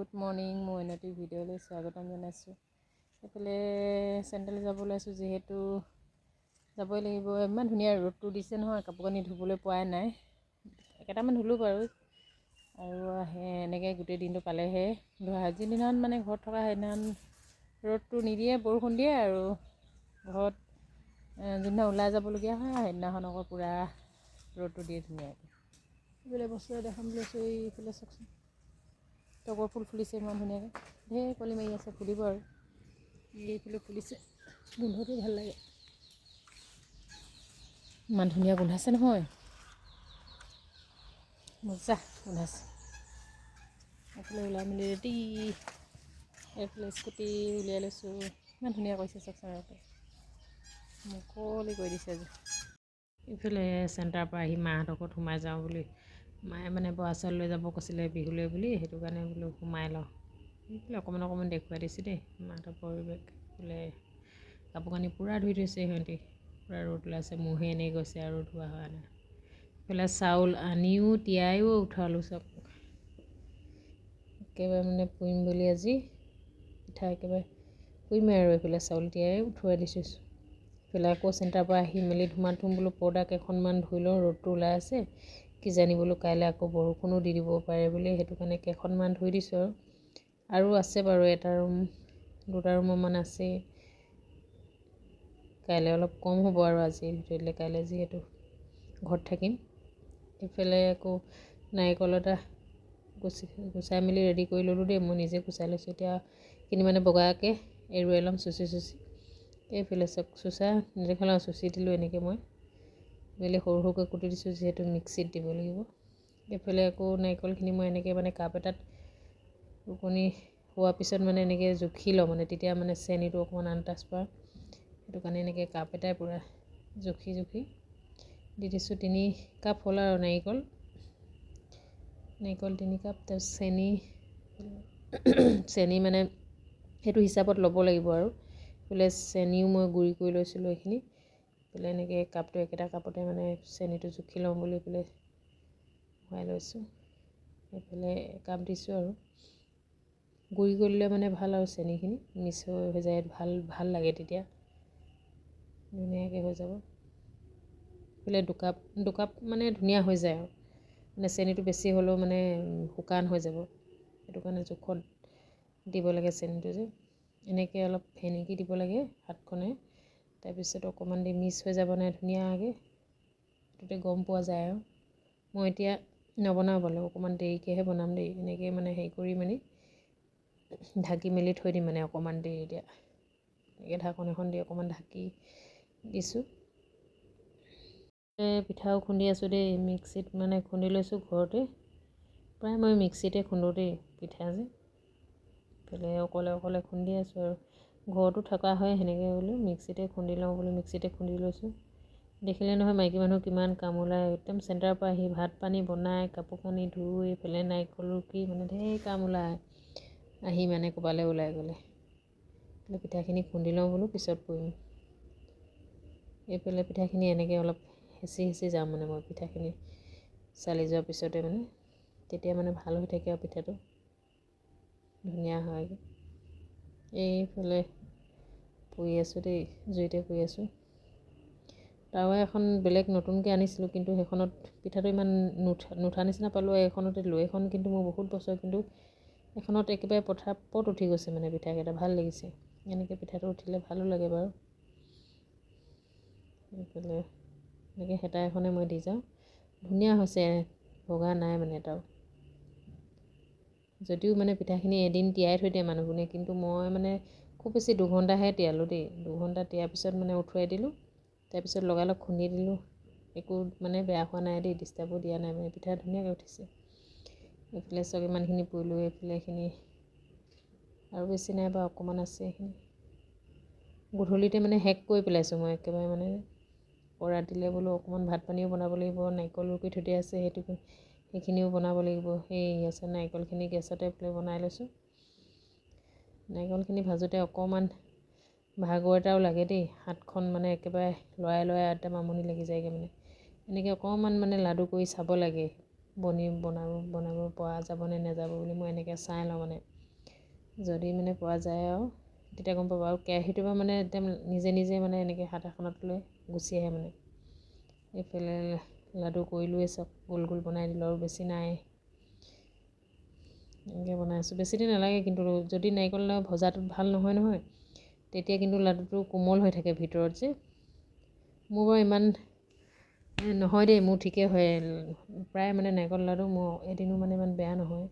Good morning, মই এনটি ভিডিঅ'লৈ স্বাগতম জনাইছোঁ। এইফালে চেণ্ট্ৰেল যাবলৈ আছোঁ, যিহেতু যাবই লাগিব। ইমান ধুনীয়া ৰ'দটো দিছে নহয়, কাপোৰ কানি ধুবলৈ পোৱাই নাই। কেইটামান ধুলোঁ বাৰু, আৰু এনেকৈ গোটেই দিনটো পালেহে ধোৱা। যিদিনাখন মানে ঘৰত থকা সেইদিনাখন ৰ'দটো নিদিয়ে, বৰষুণ দিয়ে, আৰু ঘৰত যোনদিনা ওলাই যাবলগীয়া হয় সেইদিনাখন আকৌ পূৰা ৰ'দটো দিয়ে ধুনীয়াকৈ। এইফালে বস্তু দেখাম বুলি লৈছোঁ, এইফালে চাওকচোন, তগৰ ফুল ফুলিছে ইমান ধুনীয়াকৈ, ঢেৰ কলি মাৰি আছে, ফুলিব আৰু। এইফালে ফুলিছে, গোন্ধটো ভাল লাগে, ইমান ধুনীয়া গোন্ধাইছে নহয়, মজা গোন্ধাইছে। এইফালে ওলাই মেলি ৰেডি, এইফালে স্কুটি উলিয়াই লৈছোঁ, ইমান ধুনীয়া কৰিছে চাওকচোন, মুকলি কৰি দিছে আজি। ইফালে চেণ্টাৰৰ পৰা আহি মাহঁতৰ ঘৰত সোমাই যাওঁ বুলি, মায়ে মানে বৰা চাউল লৈ যাব কৈছিলে বিহুলৈ বুলি, সেইটো কাৰণে বোলো সোমাই লওঁ। এইফালে অকণমান দেখুৱাই দিছোঁ দেই মাহঁতৰ পৰিৱেশ। বোলে কাপোৰ কানি পূৰা ধুই থৈছে সিহঁতি, পূৰা ৰ'দ ওলাইছে, মহে এনেই গৈছে আৰু ধোৱা হোৱা নাই। এইফালে চাউল আনিও তিয়াইও উঠালোঁ চব, একেবাৰে মানে পুৰিম বুলি আজি পিঠা একেবাৰে পুৰিমেই আৰু। এইফালে চাউল তিয়াই উঠোৱাই দিছোঁ। এইফালে আকৌ চেণ্টাৰৰ পৰা আহি মেলি ধুম বোলো পৰ্দা কেইখনমান ধুই লওঁ, ৰ'দটো ওলাই আছে, কিজানি বোলো কাইলৈ আকৌ বৰষুণো দি দিব পাৰে বুলি, সেইটো কাৰণে কেইখনমান ধুই দিছোঁ। আৰু আছে বাৰু, এটা ৰুম দুটা ৰুমমান আছেই, কাইলৈ অলপ কম হ'ব আৰু আজি ধুই দিলে, কাইলৈ যিহেতু ঘৰত থাকিম। এইফালে আকৌ নাৰিকল এটা গুচাই মেলি ৰেডি কৰি ল'লোঁ দেই, মই নিজে গুচাই লৈছোঁ। এতিয়া কিনি মানে বগাকৈ এৰুৱাই ল'ম চুচি। এইফালে চব চুচা নেদেখালে চুচি দিলোঁ এনেকৈ, মই বেলেগ সৰুকৈ কুটি দিছোঁ, যিহেতু মিক্সিত দিব লাগিব। এইফালে আকৌ নাৰিকলখিনি মই এনেকৈ মানে কাপ এটাত ৰুকনি হোৱাৰ পিছত মানে এনেকৈ জুখি লওঁ, মানে তেতিয়া মানে চেনিটো অকণমান আন্দাজ পাওঁ, সেইটো কাৰণে এনেকৈ কাপ এটাই পূৰা জুখি দি দিছোঁ। 3 কাপ হ'ল আৰু নাৰিকল 3 কাপ। তাৰপিছত চেনি মানে সেইটো হিচাপত ল'ব লাগিব আৰু। এইফালে চেনিও মই গুড়ি কৰি লৈছিলোঁ এইখিনি। এইফালে এনেকৈ কাপটো একেটা কাপতে মানে চেনিটো জুখি লওঁ বুলি পেলাই ভৰাই লৈছোঁ। এইফালে একাপ দিছোঁ আৰু, গুড়ি কৰি ল'লে মানে ভাল আৰু, চেনিখিনি মিক্স হৈ যায়, ভাল লাগে, তেতিয়া ধুনীয়াকৈ হৈ যাব। এইফালে দুকাপ মানে ধুনীয়া হৈ যায় আৰু, মানে চেনিটো বেছি হ'লেও মানে শুকান হৈ যাব, সেইটো কাৰণে জোখত দিব লাগে চেনিটো যে। এনেকৈ অলপ ফেনেকি দিব লাগে হাতখনে, তাৰপিছত অকণমান দি মিক্স হৈ যাব নাই ধুনীয়াকৈ, সেইটোতে গম পোৱা যায় আৰু। মই এতিয়া নবনাওঁ বাৰু, অকণমান দেৰিকৈহে বনাম দেই। এনেকৈ মানে হেৰি কৰি মেলি ঢাকি মেলি থৈ দিম মানে অকণমান দেৰি। এতিয়া এনেকৈ ঢাকোন এখন দি অকণমান ঢাকি দিছোঁ। পিঠাও খুন্দি আছোঁ দেই, মিক্সিত মানে খুন্দি লৈছোঁ ঘৰতে, প্ৰায় মই মিক্সিতে খুন্দোঁ দেই পিঠা যে। এইফালে অকলে খুন্দি আছোঁ আৰু, ঘৰতো থকা হয় সেনেকৈ বোলো মিক্সিতে খুন্দি লওঁ বুলি মিক্সিতে খুন্দি লৈছোঁ। দেখিলে নহয় মাইকী মানুহ কিমান কাম ওলায়, একদম চেণ্টাৰৰ পৰা আহি ভাত পানী বনাই, কাপোৰ কানি ধুই, এইফালে নাৰিকল ৰুকি, মানে ঢেৰ কাম ওলায় আহি মানে ক'ৰবালৈ ওলাই গ'লে। পিঠাখিনি খুন্দি লওঁ বোলো, পিছত পুৰিম। এইফালে পিঠাখিনি এনেকৈ অলপ হেঁচি যাওঁ মানে মই, পিঠাখিনি চালি যোৱাৰ পিছতে মানে, তেতিয়া মানে ভাল হৈ থাকে আৰু পিঠাটো ধুনীয়া হয়। এইফালে পুৰি আছোঁ দেই, জুইতে পুৰি আছোঁ। টাৱা এখন বেলেগ নতুনকৈ আনিছিলোঁ, কিন্তু সেইখনত পিঠাটো ইমান নুঠা নিচিনা পালোঁ। এইখনতে দিলোঁ, এইখন কিন্তু মোৰ বহুত বছৰ, কিন্তু এইখনত একেবাৰে পটাপট উঠি গৈছে মানে পিঠাকেইটা, ভাল লাগিছে। এনেকৈ পিঠাটো উঠিলে ভালো লাগে বাৰু। এইফালে এনেকৈ হেতা এখনে মই দি যাওঁ, ধুনীয়া হৈছে, ভগা নাই মানে এটাও। যদিও মানে পিঠাখিনি এদিন তিয়াই থৈ দিয়ে মানুহবোৰে, কিন্তু মই মানে খুব বেছি 2 ঘণ্টাহে তিয়ালোঁ দেই। 2 ঘণ্টা তিয়াৰ পিছত মানে উঠুৱাই দিলোঁ, তাৰপিছত লগালগ খুন্দি দিলোঁ। একো মানে বেয়া হোৱা নাই দেই, ডিষ্টাৰ্বো দিয়া নাই, মানে পিঠা ধুনীয়াকৈ উঠিছে। এইফালে চব ইমানখিনি পুৰিলোঁ, এইফালে এইখিনি আৰু বেছি নাই বাৰু, অকণমান আছে এইখিনি। গধূলিতে মানে শেষ কৰি পেলাইছোঁ মই একেবাৰে, মানে পৰা দিলে বোলো অকণমান ভাত পানীও বনাব লাগিব, নাৰিকল ৰুকি থৈ দিয়া আছে, সেইখিনিও বনাব লাগিব। সেই আছে নাৰিকলখিনি গেছতে বনাই লৈছোঁ। নাৰিকলখিনি ভাজোঁতে অকণমান ভাগৰ এটাও লাগে দেই, হাতখন মানে একেবাৰে লৰাই একদম আমনি লাগি যায়গৈ। মানে এনেকৈ অকণমান মানে লাডু কৰি চাব লাগে, বনাব পৰা যাব নে নাযাব বুলি, মই এনেকৈ চাই লওঁ মানে। যদি মানে পোৱা যায় আৰু তেতিয়া গম পাব। আৰু কেৰাহীটোৰ পৰা মানে একদম নিজে নিজে মানে এনেকৈ হাত এখনত লৈ গুচি আহে মানে। এইফালে লাডু কৰিলোৱে চব, গোল গোল বনাই দিলোঁ আৰু বেছি নাই। এনেকৈ বনাই আছোঁ। বেছি দিন নালাগে কিন্তু যদি নাৰিকল ভজাটোত ভাল নহয় তেতিয়া কিন্তু লাডুটো কোমল হৈ থাকে ভিতৰত যে। মোৰ বাৰু ইমান নহয় দেই, মোৰ ঠিকেই হয় প্ৰায় মানে নাৰিকল লাডু মোৰ এদিনো মানে ইমান বেয়া নহয়।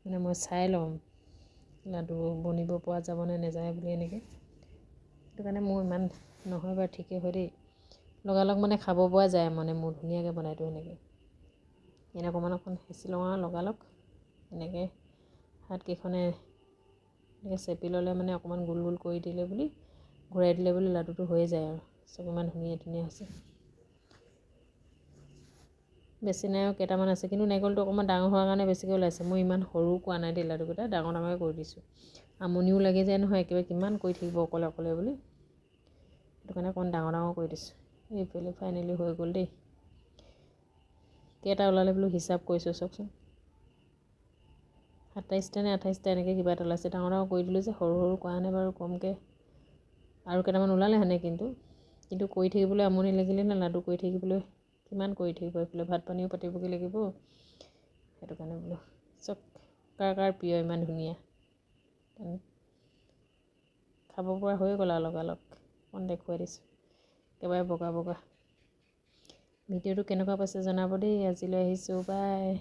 মানে মই চাই লওঁ লাডু বনিব পৰা যাবনে নাযায় বুলি এনেকৈ। সেইটো কাৰণে মোৰ ইমান নহয় বাৰু, ঠিকেই হয় দেই। লগালগ মানে খাব পৰা যায় মানে মোৰ ধুনীয়াকৈ বনাই দিওঁ এনেকৈ। অকণমান হেঁচি লওঁ আৰু লগালগ এনেকৈ হাতকেইখনে এনেকৈ চেপি ল'লে মানে অকণমান গোল গোল কৰি দিলে বুলি, ঘূৰাই দিলে বুলি লাডুটো হৈয়ে যায় আৰু। চব ইমান ধুনীয়া হৈছে। বেছি নাই আৰু কেইটামান আছে, কিন্তু নাৰিকলটো অকণমান ডাঙৰ হোৱাৰ কাৰণে বেছিকৈ ওলাইছে। মই ইমান সৰু কোৱা নাই দেই, লাডুকেইটা ডাঙৰ কৰি দিছোঁ। আমনিও লাগি যায় নহয়, একেবাৰে কিমান কৰি থাকিব অকলে অকলে বুলি। সেইটো কাৰণে অকণমান ডাঙৰ কৰি দিছোঁ। এইফালে ফাইনেলি হৈ গ'ল দেই। কেইটা ওলালে বোলো হিচাপ কৰিছোঁ চাওকচোন। 27টা নে 28টা এনেকৈ কিবা এটা ওলাইছে। ডাঙৰ কৰি দিলোঁ যে, সৰু কৰা নাই বাৰু কমকৈ। আৰু কেইটামান ওলালে সেনে কিন্তু কৰি থাকিবলৈ আমনি লাগিলে না, লাডু কৰি থাকিবলৈ কিমান কৰি থাকিব। এইফালে ভাত পানীও পাতিবগৈ লাগিব। সেইটো কাৰণে বোলো চব কাৰ প্ৰিয় ইমান ধুনীয়া খাব পৰা হৈ গ'ল আৰু লগালগ। অকণ দেখুৱাই দিছোঁ একেবাৰে বগা। ভিডিঅ'টো কেনেকুৱা পাইছে জনাব দেই। আজিলৈ আহিছোঁ, বাই।